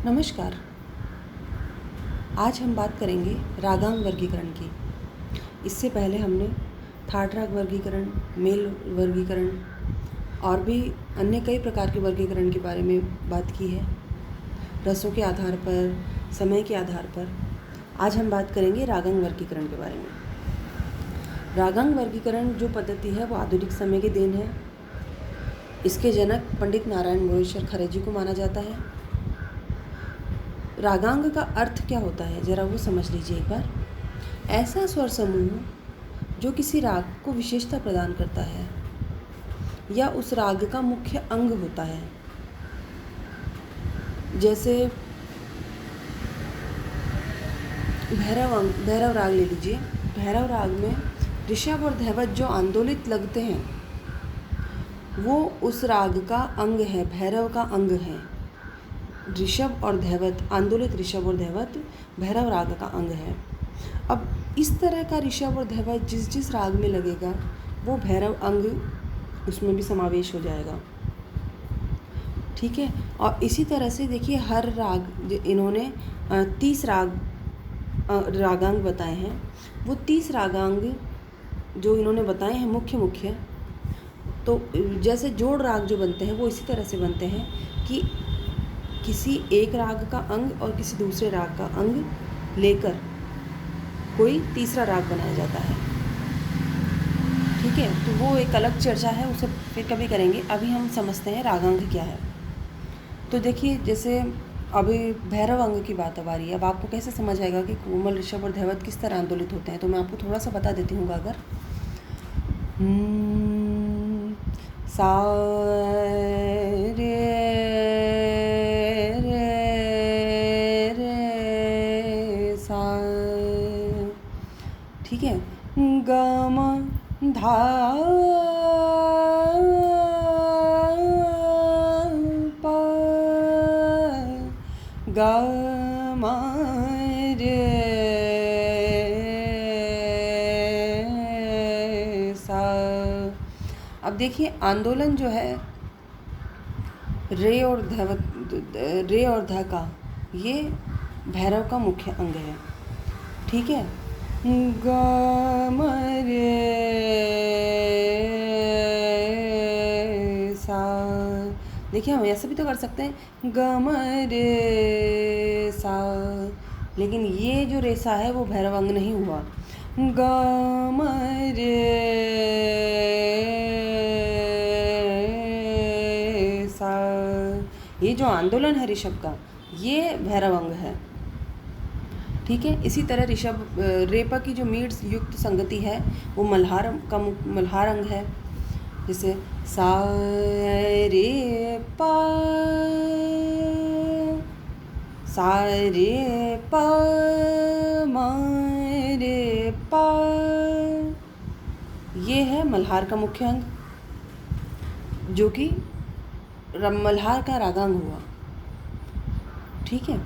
नमस्कार। आज हम बात करेंगे रागांग वर्गीकरण की। इससे पहले हमने थाट राग वर्गीकरण, मेल वर्गीकरण और भी अन्य कई प्रकार के वर्गीकरण के बारे में बात की है, रसों के आधार पर, समय के आधार पर। आज हम बात करेंगे रागांग वर्गीकरण के बारे में। रागांग वर्गीकरण जो पद्धति है वो आधुनिक समय की देन है। इसके जनक पंडित नारायण मोरेश्वर खरे जी को माना जाता है। रागांग का अर्थ क्या होता है ज़रा वो समझ लीजिए एक बार। ऐसा स्वर समूह जो किसी राग को विशेषता प्रदान करता है या उस राग का मुख्य अंग होता है। जैसे भैरव राग ले लीजिए। भैरव राग में ऋषभ और धैवत जो आंदोलित लगते हैं वो उस राग का अंग है, भैरव का अंग है। ऋषभ और धैवत, आंदोलित ऋषभ और धैवत भैरव राग का अंग है। अब इस तरह का ऋषभ और धैवत जिस जिस राग में लगेगा वो भैरव अंग उसमें भी समावेश हो जाएगा, ठीक है। और इसी तरह से देखिए हर राग इन्होंने 30 रागांग बताए हैं। वो 30 रागांग जो इन्होंने बताए हैं मुख्य, तो जैसे जोड़ राग जो बनते हैं वो इसी तरह से बनते हैं कि किसी एक राग का अंग और किसी दूसरे राग का अंग लेकर कोई तीसरा राग बनाया जाता है, ठीक है। तो वो एक अलग चर्चा है, उसे फिर कभी करेंगे। अभी हम समझते हैं रागांग क्या है। तो देखिए जैसे अभी भैरव अंग की बात अब आ रही है। अब आपको कैसे समझ आएगा कि कोमल, ऋषभ और धैवत किस तरह आंदोलित होते हैं, तो मैं आपको थोड़ा सा बता देती हूँ। अगर सा रे सा, ठीक है। ग म धा प ग म रे सा। अब देखिए आंदोलन जो है रे और ध का, ये भैरव का मुख्य अंग है, ठीक है। ग म रे सा, देखिए हम ऐसे भी तो कर सकते हैं ग म रे सा, लेकिन ये जो रेसा है वो भैरव अंग नहीं हुआ। ग म रे सा, ये जो आंदोलन है ऋषभ का ये भैरव अंग है, ठीक है। इसी तरह ऋषभ रेपा की जो मीट युक्त संगति है वो मल्हार अंग है। जैसे सा रे पा म रे पा, ये है मल्हार का मुख्य अंग जो कि मल्हार का रागांग हुआ, ठीक है।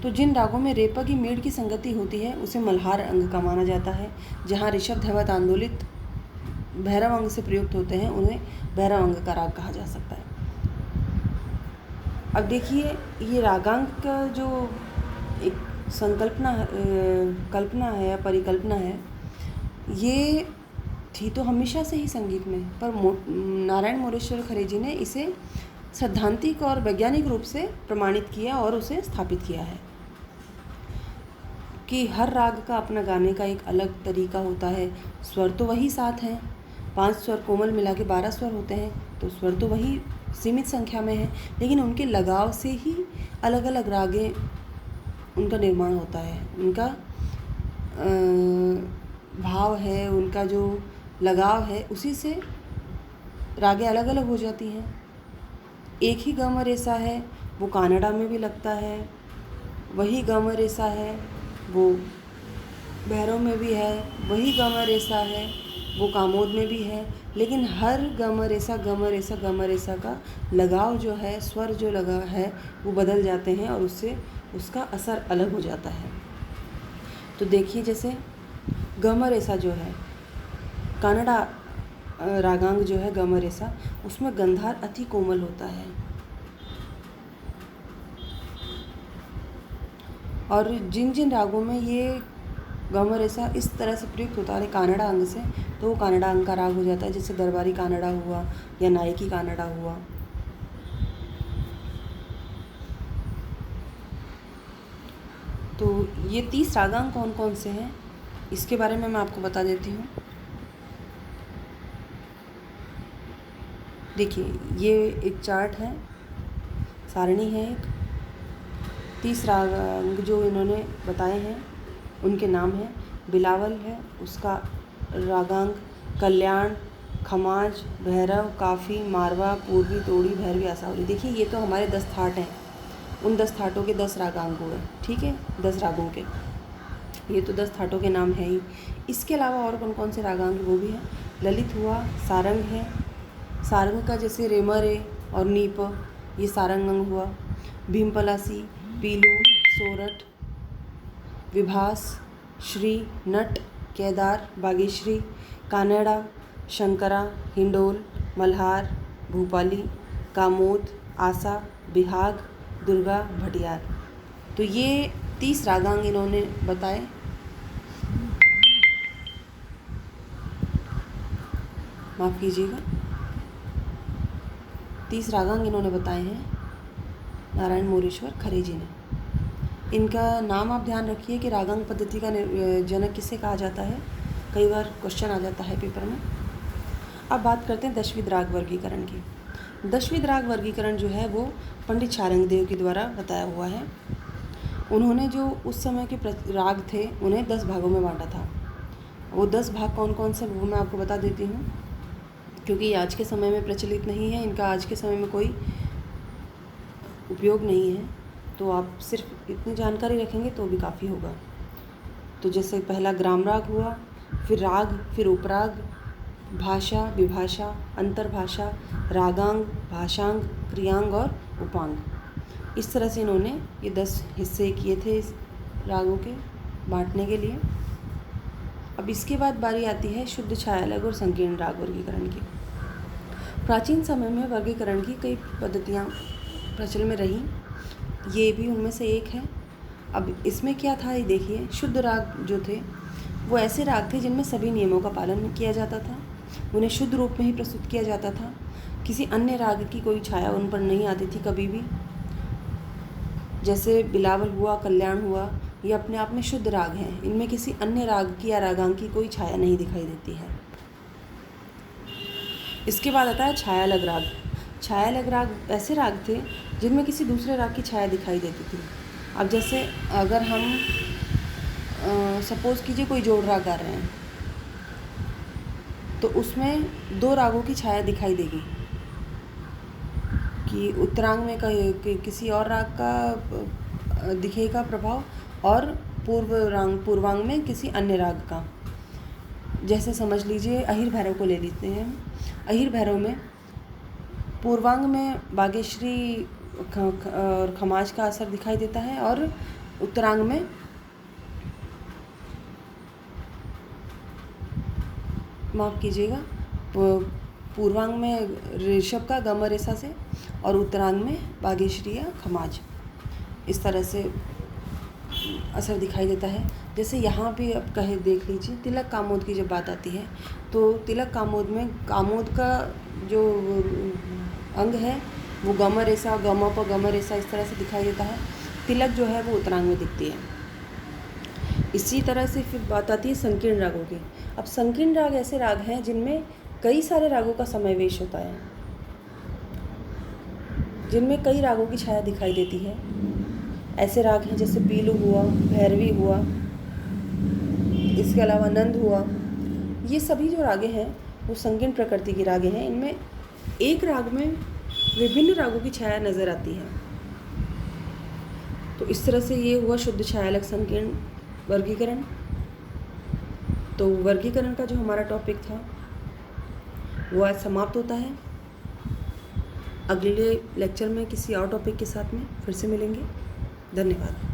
तो जिन रागों में रेपा की मेड़ की संगति होती है उसे मल्हार अंग का माना जाता है। जहाँ ऋषभ धैवत आंदोलित भैरव अंग से प्रयुक्त होते हैं उन्हें भैरव अंग का राग कहा जा सकता है। अब देखिए ये रागांग का जो एक कल्पना है या परिकल्पना है, ये थी तो हमेशा से ही संगीत में, पर नारायण मोरेश्वर खरे जी ने इसे सैद्धांतिक और वैज्ञानिक रूप से प्रमाणित किया और उसे स्थापित किया है कि हर राग का अपना गाने का एक अलग तरीका होता है। स्वर तो वही 7 हैं, 5 स्वर कोमल मिला के 12 स्वर होते हैं, तो स्वर तो वही सीमित संख्या में है, लेकिन उनके लगाव से ही अलग अलग रागें उनका निर्माण होता है। उनका भाव है, उनका जो लगाव है उसी से रागें अलग अलग हो जाती हैं। एक ही ग म रेसा है वो कानड़ा में भी लगता है, वही ग म रेसा है वो भैरव में भी है, वही ग म रेसा है वो कामोद में भी है, लेकिन हर ग म रेसा का लगाव जो है, स्वर जो लगा है वो बदल जाते हैं और उससे उसका असर अलग हो जाता है। तो देखिए जैसे ग म रेसा जो है कानड़ा रागांग जो है ग म रेसा, उसमें गंधार अति कोमल होता है, और जिन जिन रागों में ये गम रेसा इस तरह से प्रयुक्त होता है कानड़ा अंग से, तो वो कानड़ा अंग का राग हो जाता है। जैसे दरबारी कानड़ा हुआ या नायकी कानड़ा हुआ। तो ये 30 रागांग कौन कौन से हैं इसके बारे में मैं आपको बता देती हूँ। देखिए, ये एक चार्ट है, सारणी है एक। 30 रागांग जो इन्होंने बताए हैं उनके नाम हैं। बिलावल है, उसका रागांग कल्याण, खमाज, भैरव, काफ़ी, मारवा, पूर्वी, तोड़ी, भैरवी, आसावरी। देखिए, ये तो हमारे 10 थाट हैं। उन 10 थाटों के 10 रागांग हुए, ठीक है, 10 रागों के। ये तो 10 थाटों के नाम है ही। इसके अलावा और कौन कौन से रागांग वो भी हैं। ललित हुआ, सारंग है, सारंग का जैसे रेमा रे और नीप, ये सारंग अंग हुआ। भीमपलासी, पीलू, सोरठ, विभास, श्री, नट, केदार, बागेश्वरी, कानड़ा, शंकरा, हिंडोल, मल्हार, भूपाली, कामोद, आसा, बिहाग, दुर्गा, भटियार। तो ये 30 रागांग इन्होंने बताए। माफ़ कीजिएगा, 30 रागांग इन्होंने बताए हैं नारायण मोरेश्वर खरे जी ने। इनका नाम आप ध्यान रखिए कि रागांग पद्धति का जनक किसे कहा जाता है। कई बार क्वेश्चन आ जाता है पेपर में। अब बात करते हैं दशविध राग वर्गीकरण की। दशविध राग वर्गीकरण जो है वो पंडित शारंगदेव के द्वारा बताया हुआ है। उन्होंने जो उस समय के राग थे उन्हें 10 भागों में बांटा था। वो 10 भाग कौन कौन से वो मैं आपको बता देती हूँ, क्योंकि आज के समय में प्रचलित नहीं है, इनका आज के समय में कोई उपयोग नहीं है। तो आप सिर्फ इतनी जानकारी रखेंगे तो भी काफ़ी होगा। तो जैसे पहला ग्राम राग हुआ, फिर राग, फिर उपराग, भाषा, विभाषा, अंतर्भाषा, रागांग, भाषांग, क्रियांग और उपांग। इस तरह से इन्होंने ये 10 हिस्से किए थे इस रागों के बांटने के लिए। अब इसके बाद बारी आती है शुद्ध छायालग और संकीर्ण राग वर्गीकरण की। प्राचीन समय में वर्गीकरण की कई पद्धतियाँ प्रचलन में रहीं, ये भी उनमें से एक है। अब इसमें क्या था ये देखिए। शुद्ध राग जो थे वो ऐसे राग थे जिनमें सभी नियमों का पालन किया जाता था, उन्हें शुद्ध रूप में ही प्रस्तुत किया जाता था, किसी अन्य राग की कोई छाया उन पर नहीं आती थी कभी भी। जैसे बिलावल हुआ, कल्याण हुआ, ये अपने आप में शुद्ध राग हैं, इनमें किसी अन्य राग की या रागांग की कोई छाया नहीं दिखाई देती है। इसके बाद आता है छायालग राग। छायालग राग ऐसे राग थे जिनमें किसी दूसरे राग की छाया दिखाई देती थी। अब जैसे अगर हम सपोज़ कीजिए कोई जोड़ राग गा रहे हैं तो उसमें 2 रागों की छाया दिखाई देगी कि उत्तरांग में किसी और राग का दिखेगा प्रभाव और पूर्वांग में किसी अन्य राग का। जैसे समझ लीजिए अहिर भैरव को ले लेते हैं। अहिर भैरव में पूर्वांग में बागेश्वरी और खमाज का असर दिखाई देता है और उत्तरांग में माफ़ कीजिएगा पूर्वांग में ऋषभ का गम रेसा से और उत्तरांग में बागेश्वरी या खमाज, इस तरह से असर दिखाई देता है। जैसे यहाँ पे अब कहे देख लीजिए तिलक कामोद की जब बात आती है तो तिलक कामोद में कामोद का जो अंग है वो गम रेसा, गम प गम रेसा इस तरह से दिखाई देता है। तिलक जो है वो उत्तरांग में दिखती है। इसी तरह से फिर बात आती है संकीर्ण रागों की। अब संकीर्ण राग ऐसे राग हैं जिनमें कई सारे रागों का समावेश होता है, जिनमें कई रागों की छाया दिखाई देती है। ऐसे राग हैं जैसे पीलू हुआ, भैरवी हुआ, इसके अलावा नंद हुआ। ये सभी जो रागे हैं वो संकीर्ण प्रकृति की रागे हैं। इनमें एक राग में विभिन्न रागों की छाया नज़र आती है। तो इस तरह से ये हुआ शुद्ध छायालग संकीर्ण वर्गीकरण। तो वर्गीकरण का जो हमारा टॉपिक था वो आज समाप्त होता है। अगले लेक्चर में किसी और टॉपिक के साथ में फिर से मिलेंगे। धन्यवाद।